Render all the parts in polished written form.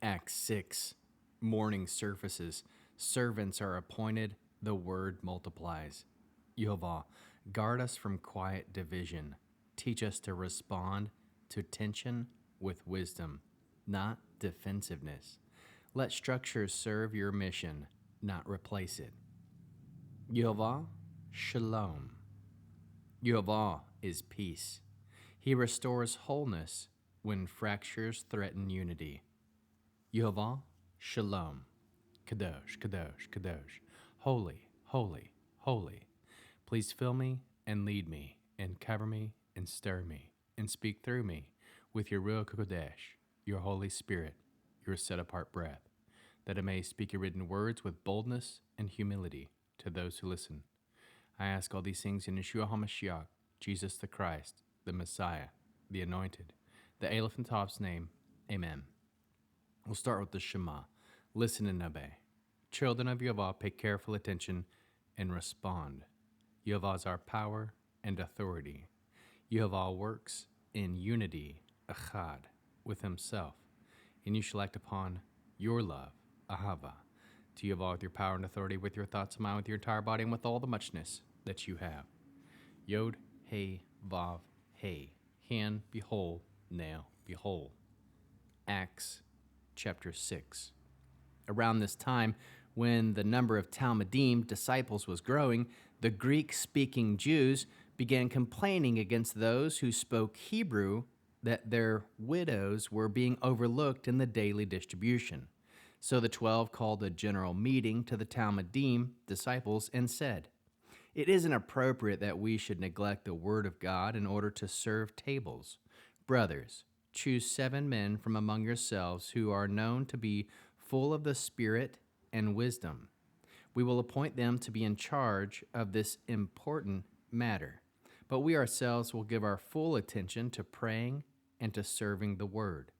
Acts 6. Morning surfaces. Servants are appointed. The word multiplies. Yehovah, guard us from quiet division. Teach us to respond to tension with wisdom, not defensiveness. Let structures serve your mission, not replace it. Yehovah, Shalom. Yehovah is peace. He restores wholeness when fractures threaten unity. Yehovah, Shalom. Kadosh, Kadosh, Kadosh. Holy, holy, holy. Please fill me and lead me and cover me and stir me and speak through me with your Ruach Kodesh, your Holy Spirit, your set-apart breath, that I may speak your written words with boldness and humility to those who listen. I ask all these things in Yeshua HaMashiach, Jesus the Christ, the Messiah, the Anointed, the Aleph and Tav's name. Amen. We'll start with the Shema. Listen and obey. Children of Yehovah, pay careful attention and respond. Yehovah is our power and authority. Yehovah works in unity, echad, with himself, and you shall act upon your love, ahava, to Yehovah with your power and authority, with your thoughts and mind, with your entire body, and with all the muchness that you have. Yod, Hey, Vav, Hey, hand, behold, now, behold. Acts chapter 6. Around this time, when the number of Talmudim disciples was growing, the Greek-speaking Jews began complaining against those who spoke Hebrew that their widows were being overlooked in the daily distribution. So the 12 called a general meeting to the Talmudim disciples and said, "It isn't appropriate that we should neglect the word of God in order to serve tables. Brothers, choose 7 men from among yourselves who are known to be full of the Spirit and wisdom. We will appoint them to be in charge of this important matter, but we ourselves will give our full attention to praying and to serving the word."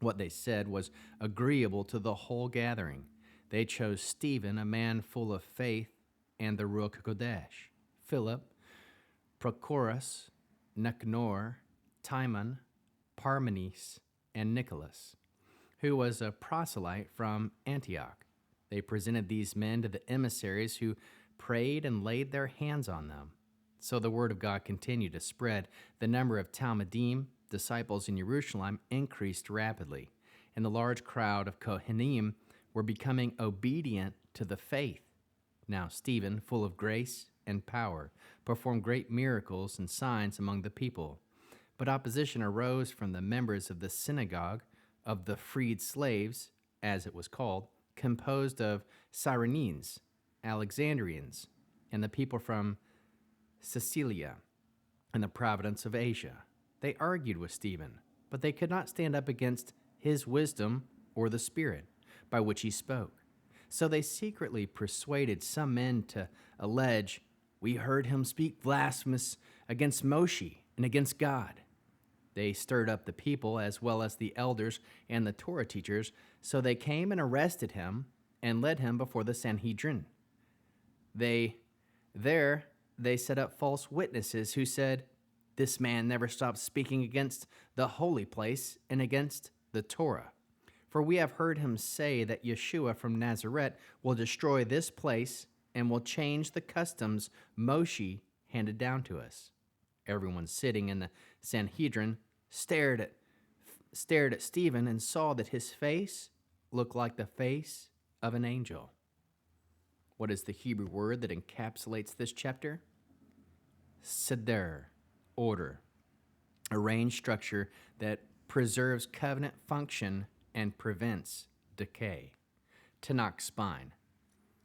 What they said was agreeable to the whole gathering. They chose Stephen, a man full of faith and the Ruach Kodesh, Philip, Prochorus, Nicanor, Timon, Parmenas, and Nicholas, who was a proselyte from Antioch. They presented these men to the emissaries, who prayed and laid their hands on them. So the word of God continued to spread. The number of Talmudim disciples in Jerusalem increased rapidly, and the large crowd of Kohanim were becoming obedient to the faith. Now Stephen, full of grace and power, performed great miracles and signs among the people. But opposition arose from the members of the synagogue of the freed slaves, as it was called, composed of Cyrenes, Alexandrians, and the people from Cilicia and the province of Asia. They argued with Stephen, but they could not stand up against his wisdom or the Spirit by which he spoke. So they secretly persuaded some men to allege, "We heard him speak blasphemous against Moshe and against God." They stirred up the people as well as the elders and the Torah teachers, so they came and arrested him and led him before the Sanhedrin. They set up false witnesses who said, "This man never stopped speaking against the holy place and against the Torah. For we have heard him say that Yeshua from Nazareth will destroy this place and will change the customs Moshe handed down to us." Everyone sitting in the Sanhedrin stared at Stephen and saw that his face looked like the face of an angel. What is the Hebrew word that encapsulates this chapter? Seder, order, arranged structure that preserves covenant function and prevents decay. Tanakh spine.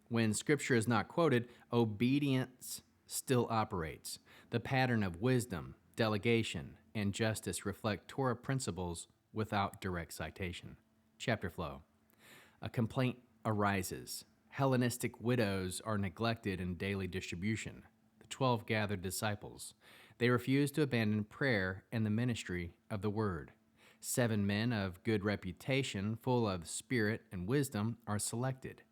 When Scripture is not quoted, obedience still operates. The pattern of wisdom, delegation, and justice reflect Torah principles without direct citation. Chapter flow. A complaint arises. Hellenistic widows are neglected in daily distribution. The 12 gathered disciples. They refuse to abandon prayer and the ministry of the word. 7 men of good reputation, full of spirit and wisdom, are selected.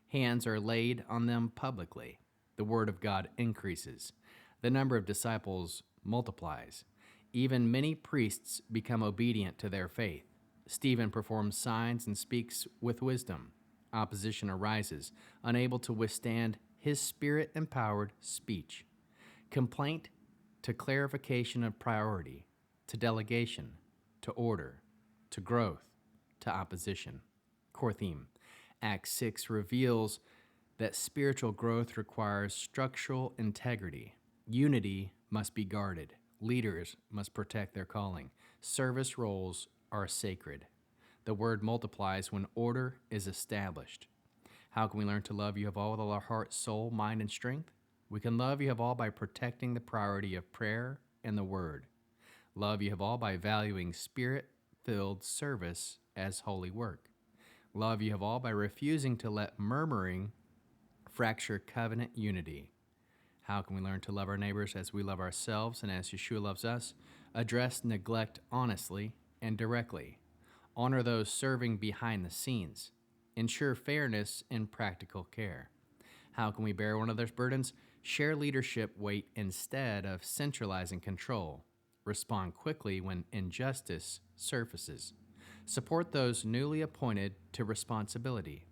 Hands are laid on them publicly. The word of God increases. The number of disciples multiplies. Even many priests become obedient to their faith. Stephen performs signs and speaks with wisdom. Opposition arises, unable to withstand his spirit-empowered speech. Complaint to clarification of priority, to delegation, to order, to growth, to opposition. Core theme. Acts 6 reveals that spiritual growth requires structural integrity. Unity must be guarded. Leaders must protect their calling. Service roles are sacred. The word multiplies when order is established. How can we learn to love Yehovah with all our heart, soul, mind, and strength? We can love Yehovah by protecting the priority of prayer and the word. Love Yehovah by valuing spirit-filled service as holy work. Love Yehovah by refusing to let murmuring fracture covenant unity. How can we learn to love our neighbors as we love ourselves and as Yeshua loves us? Address neglect honestly and directly. Honor those serving behind the scenes. Ensure fairness in practical care. How can we bear one another's burdens? Share leadership weight instead of centralizing control. Respond quickly when injustice surfaces. Support those newly appointed to responsibility.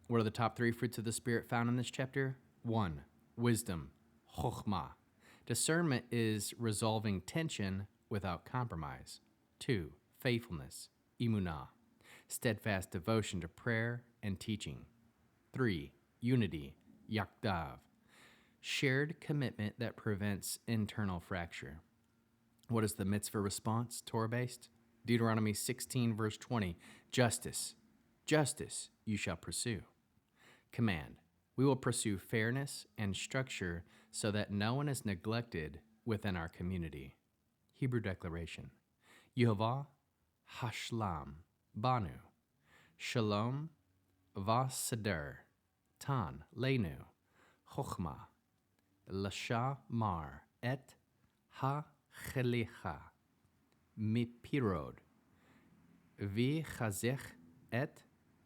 What are the top 3 fruits of the Spirit found in this chapter? 1. Wisdom, chokhmah. Discernment is resolving tension without compromise. 2. Faithfulness, emunah. Steadfast devotion to prayer and teaching. 3. Unity, yakdav. Shared commitment that prevents internal fracture. What is the mitzvah response, Torah-based? Deuteronomy 16, verse 20. Justice you shall pursue. Command. We will pursue fairness and structure so that no one is neglected within our community. Hebrew declaration. Yehovah hashlam banu. Shalom vaseder. Tan leinu. Chokhmah. Lasha mar et ha-chelecha. Mipirod. Vi-chazech et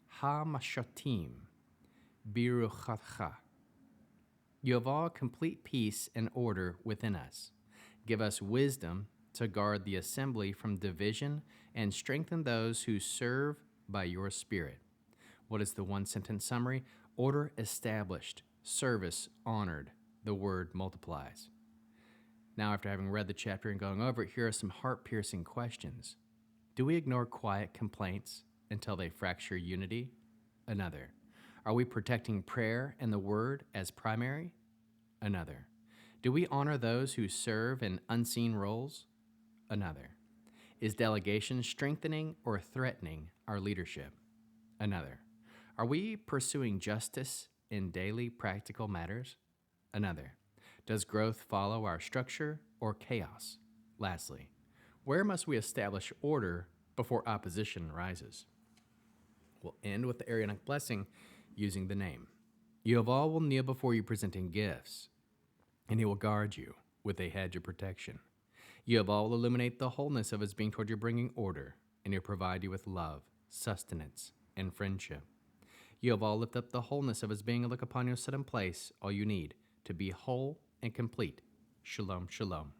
ha-mashatim. Biruchatcha. Yehovah, complete peace and order within us. Give us wisdom to guard the assembly from division and strengthen those who serve by your Spirit. What is the one-sentence summary? Order established, service honored, the word multiplies. Now, after having read the chapter and going over it, here are some heart-piercing questions. Do we ignore quiet complaints until they fracture unity? Another. Are we protecting prayer and the word as primary? Another. Do we honor those who serve in unseen roles? Another. Is delegation strengthening or threatening our leadership? Another. Are we pursuing justice in daily practical matters? Another. Does growth follow our structure or chaos? Lastly, where must we establish order before opposition rises? We'll end with the Aaronic blessing using the name. Yehovah will kneel before you presenting gifts, and he will guard you with a hedge of protection. Yehovah will illuminate the wholeness of his being toward you, bringing order, and he'll provide you with love, sustenance, and friendship. Yehovah will lift up the wholeness of his being and look upon you, set in place all you need to be whole and complete. Shalom, shalom.